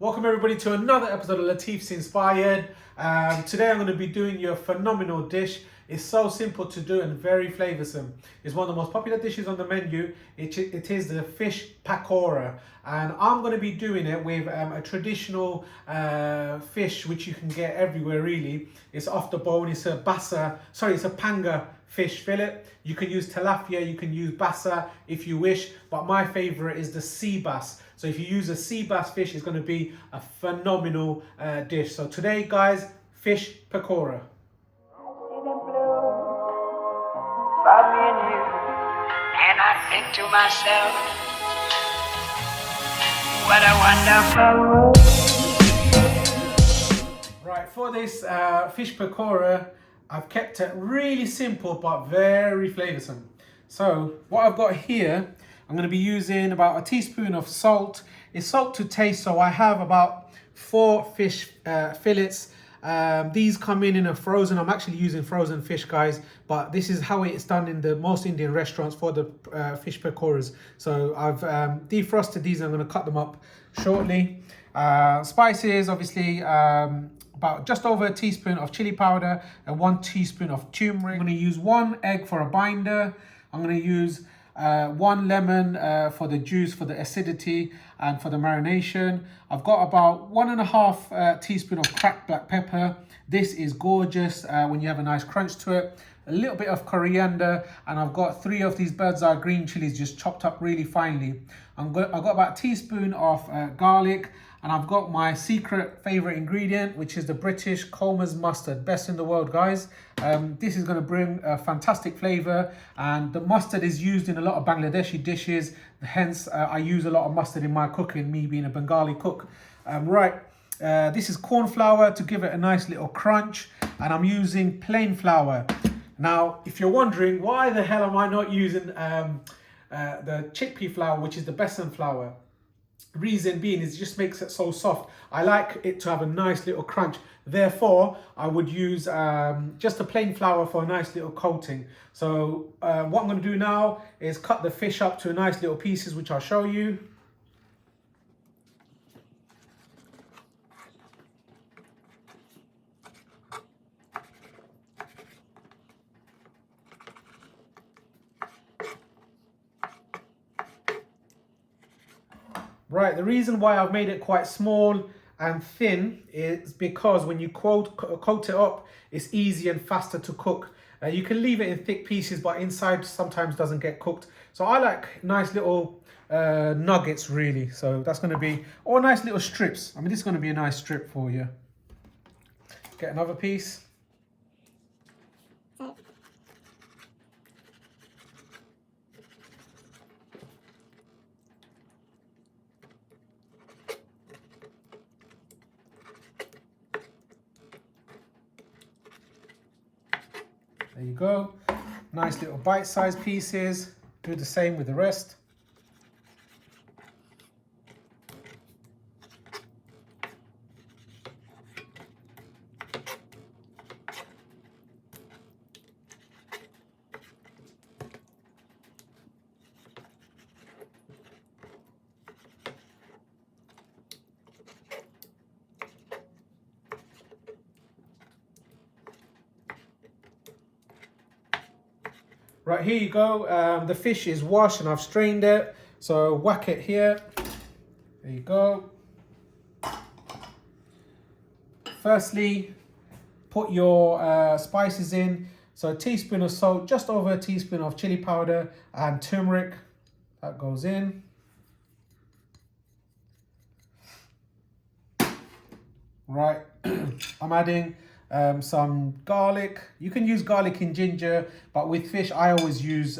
Welcome everybody to another episode of Latif's Inspired. Today I'm going to be doing you a phenomenal dish. It's so simple to do and very flavoursome. It's one of the most popular dishes on the menu. It is the fish pakora, and I'm going to be doing it with a traditional fish which you can get everywhere really. It's off the bone. It's a panga fish fillet. You can use tilapia, you can use bassa if you wish, but my favourite is the sea bass. So if you use a sea bass fish, it's going to be a phenomenal dish. So today, guys, fish pakora. And I think to myself, what a wonderful. Right, for this fish pakora, I've kept it really simple but very flavoursome. So what I've got here, I'm going to be using about a teaspoon of salt. It's salt to taste, so I have about 4 fish fillets. These come in a frozen. I'm actually using frozen fish, guys, but this is how it's done in the most Indian restaurants for the fish pakoras. So I've defrosted these and I'm going to cut them up shortly. Spices, obviously, about just over a teaspoon of chili powder and 1 teaspoon of turmeric. I'm going to use 1 egg for a binder. I'm going to use 1 lemon for the juice, for the acidity and for the marination. I've got about 1.5 teaspoon of cracked black pepper. This is gorgeous when you have a nice crunch to it. A little bit of coriander, and I've got 3 of these bird's eye green chilies just chopped up really finely. I've got about a teaspoon of garlic, and I've got my secret favorite ingredient, which is the British Colmans mustard, best in the world, guys. This is going to bring a fantastic flavor, and the mustard is used in a lot of Bangladeshi dishes. Hence, I use a lot of mustard in my cooking, me being a Bengali cook. This is corn flour to give it a nice little crunch, and I'm using plain flour. Now, if you're wondering, why the hell am I not using the chickpea flour, which is the besan flour? Reason being is it just makes it so soft. I like it to have a nice little crunch. Therefore, I would use just a plain flour for a nice little coating. So what I'm going to do now is cut the fish up to nice little pieces, which I'll show you. Right, the reason why I've made it quite small and thin is because when you coat it up, it's easy and faster to cook. You can leave it in thick pieces, but inside sometimes doesn't get cooked. So I like nice little nuggets, really. So that's going to be, or nice little strips. I mean, this is going to be a nice strip for you. Get another piece. There you go. Nice little bite-sized pieces. Do the same with the rest. Right, here you go. The fish is washed and I've strained it. So whack it here. There you go. Firstly, put your spices in. So a teaspoon of salt, just over a teaspoon of chili powder and turmeric. That goes in. Right, I'm adding some garlic. You can use garlic and ginger, but with fish I always use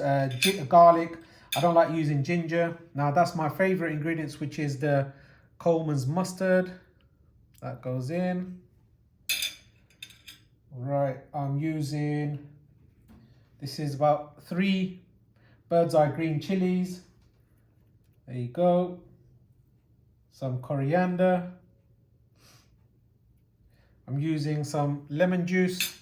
garlic. I don't like using ginger. Now that's my favorite ingredients, which is the Colmans mustard. That goes in. Right, I'm using, this is about 3 bird's eye green chilies. There you go. Some coriander. I'm using some lemon juice.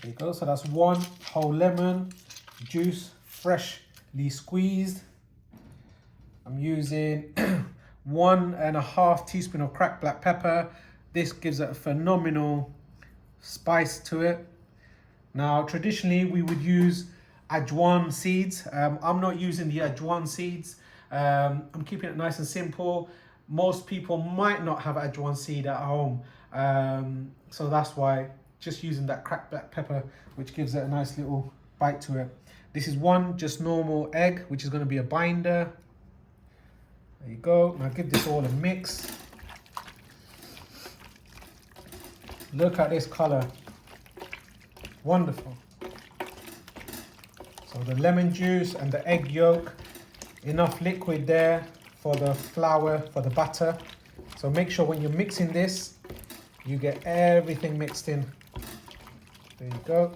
There you go. So that's 1 whole lemon juice, freshly squeezed. I'm using 1.5 teaspoon of cracked black pepper. This gives it a phenomenal spice to it. Now, traditionally we would use ajwain seeds. I'm not using the ajwain seeds. I'm keeping it nice and simple. Most people might not have ajwain seed at home. So that's why just using that cracked black pepper, which gives it a nice little bite to it. This is 1 just normal egg, which is going to be a binder. There you go. Now give this all a mix. Look at this color. Wonderful. So the lemon juice and the egg yolk, enough liquid there for the flour, for the batter. So make sure when you're mixing this, you get everything mixed in. There you go.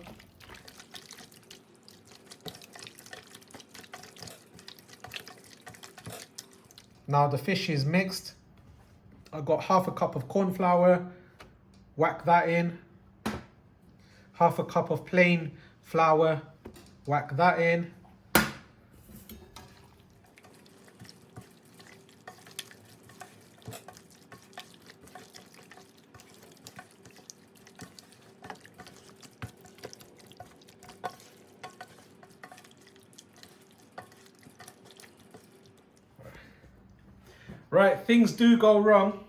Now the fish is mixed. I've got 1/2 cup of corn flour, whack that in. 1/2 cup of plain flour, whack that in. Right, things do go wrong.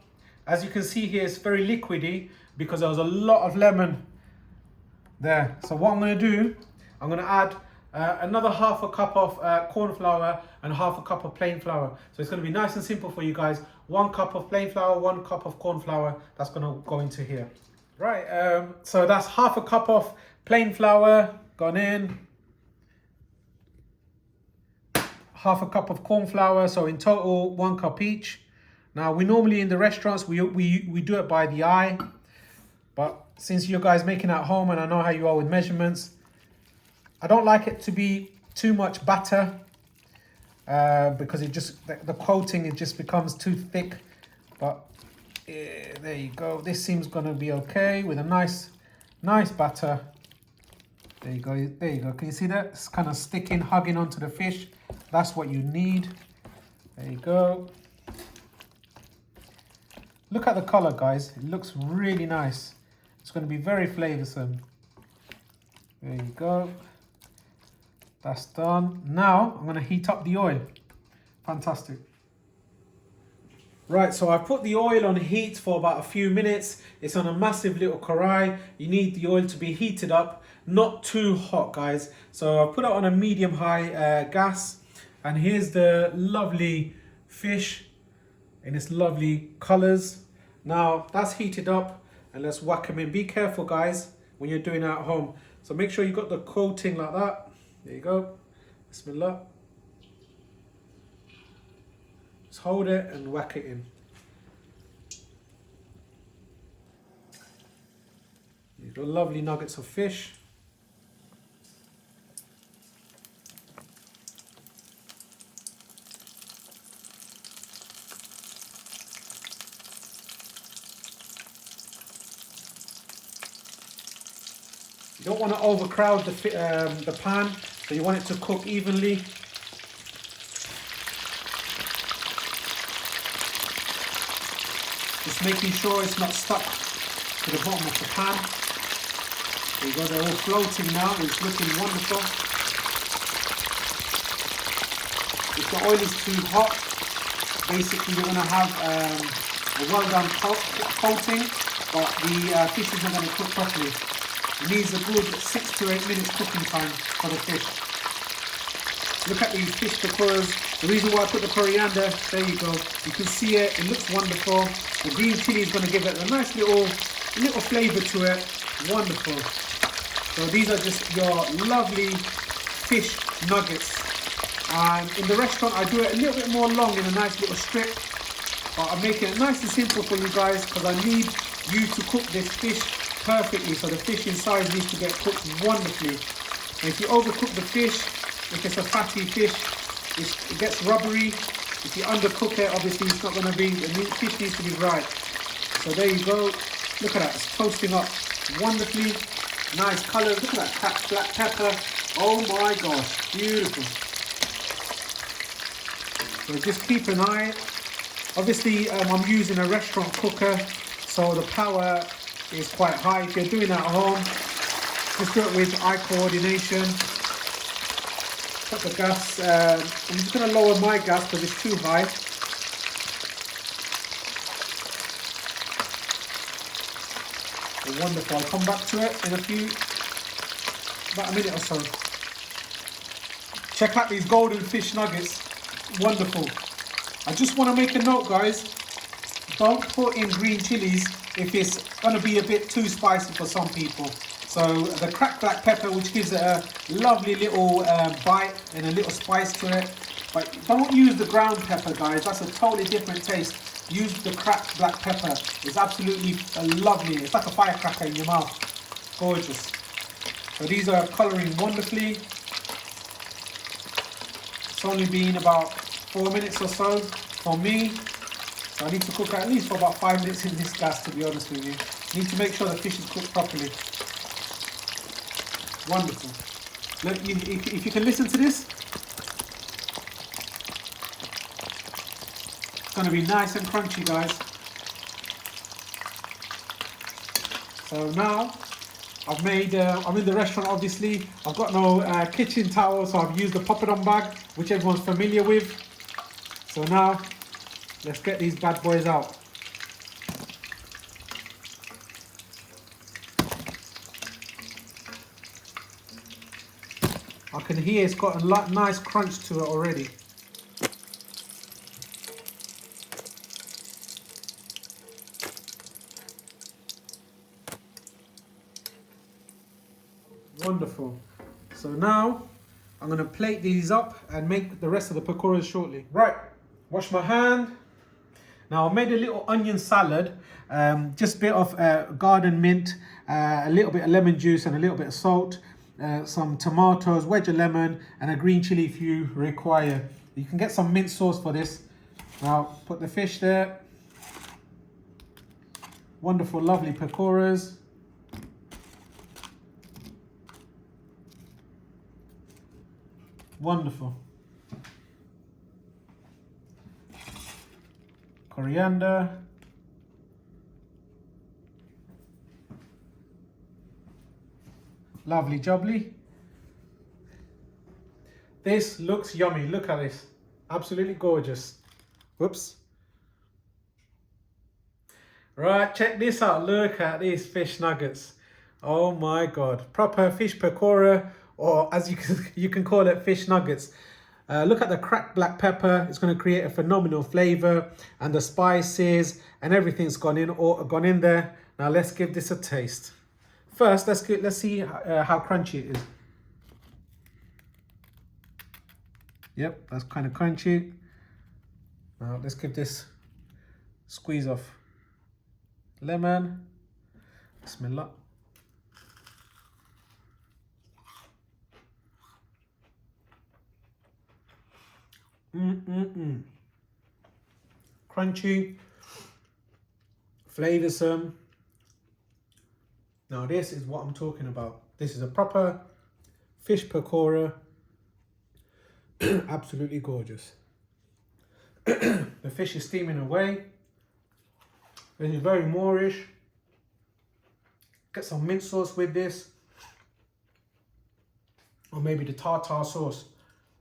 As you can see here, it's very liquidy because there was a lot of lemon there. So what I'm going to do, I'm going to add another 1/2 cup of corn flour and 1/2 cup of plain flour. So it's going to be nice and simple for you guys. 1 cup of plain flour, 1 cup of corn flour. That's going to go into here. Right, so that's 1/2 cup of plain flour gone in. 1/2 cup of corn flour, so in total 1 cup each. Now we normally in the restaurants we do it by the eye, but since you guys making it at home and I know how you are with measurements, I don't like it to be too much batter because it just the coating, it just becomes too thick. But there you go. This seems gonna be okay with a nice batter. There you go. There you go. Can you see that? It's kind of sticking, hugging onto the fish. That's what you need. There you go. Look at the color, guys. It looks really nice. It's going to be very flavoursome. There you go. That's done. Now I'm going to heat up the oil. Fantastic. Right, so I put the oil on heat for about a few minutes. It's on a massive little karai. You need the oil to be heated up, not too hot, guys. So I put it on a medium-high gas. And here's the lovely fish in its lovely colors. Now that's heated up and let's whack them in. Be careful, guys, when you're doing it at home. So make sure you got the coating like that. There you go. Bismillah. Just hold it and whack it in. You've got lovely nuggets of fish. You don't want to overcrowd the pan, so you want it to cook evenly. Just making sure it's not stuck to the bottom of the pan. There you go, they're all floating now, it's looking wonderful. If the oil is too hot, basically you're going to have a well done coating, but the fish is not going to cook properly. It needs a good 6 to 8 minutes cooking time for the fish. Look at these fish pakoras. The reason why I put the coriander, there you go. You can see it, it looks wonderful. The green chili is going to give it a nice little flavour to it. Wonderful. So these are just your lovely fish nuggets. And in the restaurant I do it a little bit more long in a nice little strip. But I'm making it nice and simple for you guys because I need you to cook this fish perfectly, so the fish inside needs to get cooked wonderfully. And if you overcook the fish, if it's a fatty fish, it gets rubbery. If you undercook it, obviously it's not going to be, the fish needs to be right. So there you go. Look at that, it's toasting up wonderfully. Nice colours. Look at that cracked black pepper. Oh my gosh, beautiful. So just keep an eye. Obviously, I'm using a restaurant cooker, so the power is quite high. If you're doing it at home, just do it with eye coordination. Put the gas. I'm just going to lower my gas because it's too high. Wonderful. I'll come back to it in about a minute or so. Check out these golden fish nuggets. Wonderful. I just want to make a note, guys. Don't put in green chilies if it's going to be a bit too spicy for some people. So the cracked black pepper, which gives it a lovely little bite and a little spice to it. But don't use the ground pepper, guys. That's a totally different taste. Use the cracked black pepper. It's absolutely lovely. It's like a firecracker in your mouth. Gorgeous. So these are colouring wonderfully. It's only been about 4 minutes or so for me. So I need to cook at least for about 5 minutes in this gas, to be honest with you. Need to make sure the fish is cooked properly. Wonderful. Look, if you can listen to this, it's going to be nice and crunchy, guys. So now I've made, I'm in the restaurant obviously. I've got no kitchen towel, so I've used the poppadom bag, which everyone's familiar with. So now let's get these bad boys out. I can hear it's got a nice crunch to it already. Wonderful. So now I'm going to plate these up and make the rest of the pakoras shortly. Right, wash my hand. Now I made a little onion salad, just a bit of garden mint, a little bit of lemon juice and a little bit of salt, some tomatoes, wedge of lemon and a green chili if you require. You can get some mint sauce for this. Now put the fish there. Wonderful, lovely pakoras. Wonderful. Coriander. Lovely jubbly. This looks yummy. Look at this. Absolutely gorgeous. Whoops. Right, check this out. Look at these fish nuggets. Oh my God. Proper fish pakora, or as you can call it, fish nuggets. Look at the cracked black pepper. It's going to create a phenomenal flavor, and the spices and everything's gone in there. Now let's give this a taste. First, let's see how crunchy it is. Yep, that's kind of crunchy. Now let's give this squeeze of lemon. Bismillah. Crunchy, flavoursome. Now this is what I'm talking about. This is a proper fish pakora. Absolutely gorgeous. The fish is steaming away. This is very Moorish. Get some mint sauce with this, or maybe the tartar sauce.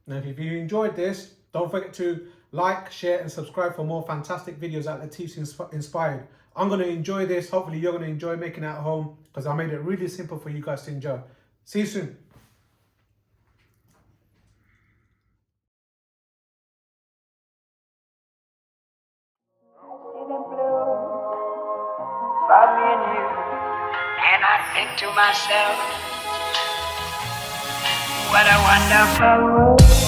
Now if you enjoyed this, don't forget to like, share and subscribe for more fantastic videos at Latif's Inspired. I'm going to enjoy this. Hopefully you're going to enjoy making it at home, because I made it really simple for you guys to enjoy. See you soon. About me and you, and I think to myself, what a wonderful world.